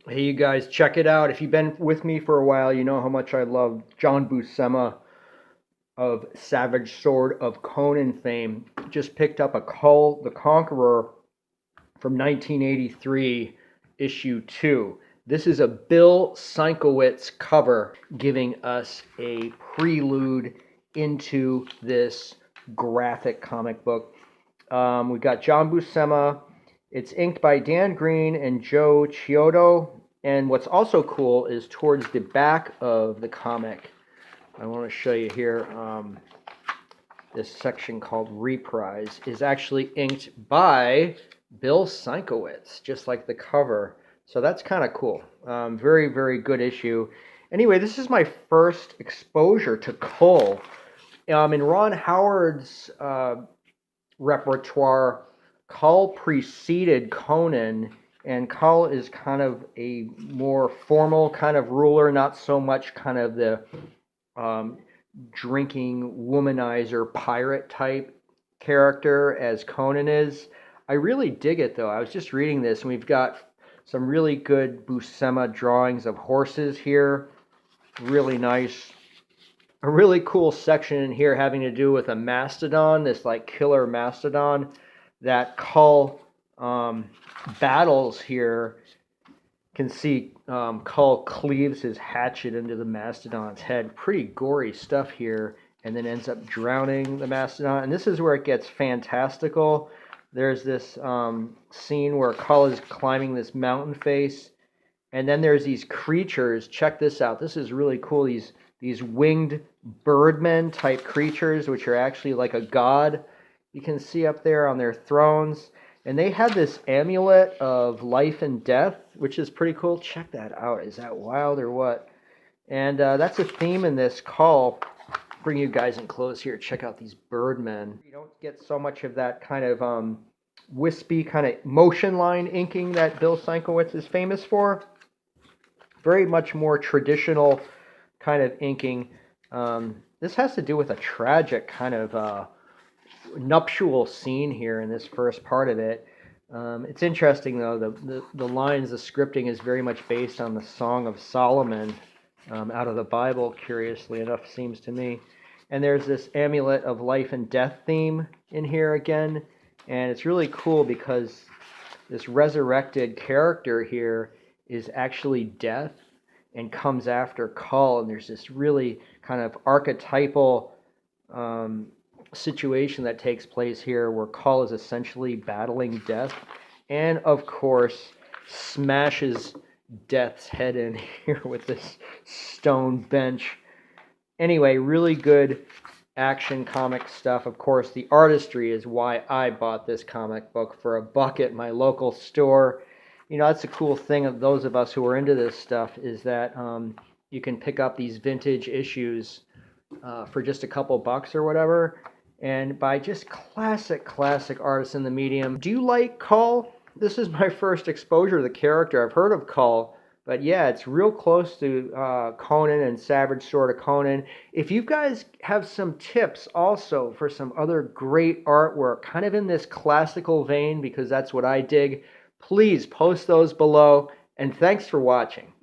Hey, you guys, check it out. If you've been with me for a while, you know how much I love John Buscema of Savage Sword of Conan fame. Just picked up a Kull the Conqueror from 1983, issue 2. This is a Bill Sienkiewicz cover giving us a prelude into this graphic comic book. We've got John Buscema. It's inked by Dan Green and Joe Chiodo. And what's also cool is towards the back of the comic, I want to show you here, this section called Reprise is actually inked by Bill Sienkiewicz, just like the cover. So that's kind of cool. Very, very good issue. Anyway, this is my first exposure to KULL. In Ron Howard's repertoire, KULL preceded Conan, and KULL is kind of a more formal kind of ruler, not so much kind of the drinking womanizer pirate type character as Conan is. I really dig it though. I was just reading this, and we've got some really good Buscema drawings of horses here. Really nice. A really cool section in here having to do with a mastodon, this like killer mastodon that KULL battles here. Can see KULL cleaves his hatchet into the mastodon's head. Pretty gory stuff here, and then ends up drowning the mastodon. And this is where it gets fantastical. There's this scene where KULL is climbing this mountain face, and then there's these creatures. Check this out. This is really cool. These winged birdmen type creatures, which are actually like a god. You can see up there on their thrones. And they had this amulet of life and death, which is pretty cool. Check that out. Is that wild or what? And that's a theme in this KULL. Bring you guys in close here. Check out these birdmen. You don't get so much of that kind of wispy kind of motion line inking that Bill Sienkiewicz is famous for. Very much more traditional kind of inking. This has to do with a tragic kind of nuptial scene here in this first part of it. It's interesting though, the lines, the scripting is very much based on the Song of Solomon out of the Bible, curiously enough, seems to me. And there's this amulet of life and death theme in here again, and it's really cool because this resurrected character here is actually death and comes after KULL, and there's this really kind of archetypal situation that takes place here where KULL is essentially battling death, and of course smashes death's head in here with this stone bench. Anyway, really good action comic stuff. Of course, the artistry is why I bought this comic book for $1 at my local store. You know, that's the cool thing of those of us who are into this stuff, is that you can pick up these vintage issues for just a couple bucks or whatever, and by just classic artists in the medium. Do you like KULL? This is my first exposure to the character. I've heard of KULL, but yeah, it's real close to Conan and Savage Sword of Conan. If you guys have some tips also for some other great artwork, kind of in this classical vein, because that's what I dig, please post those below, and thanks for watching.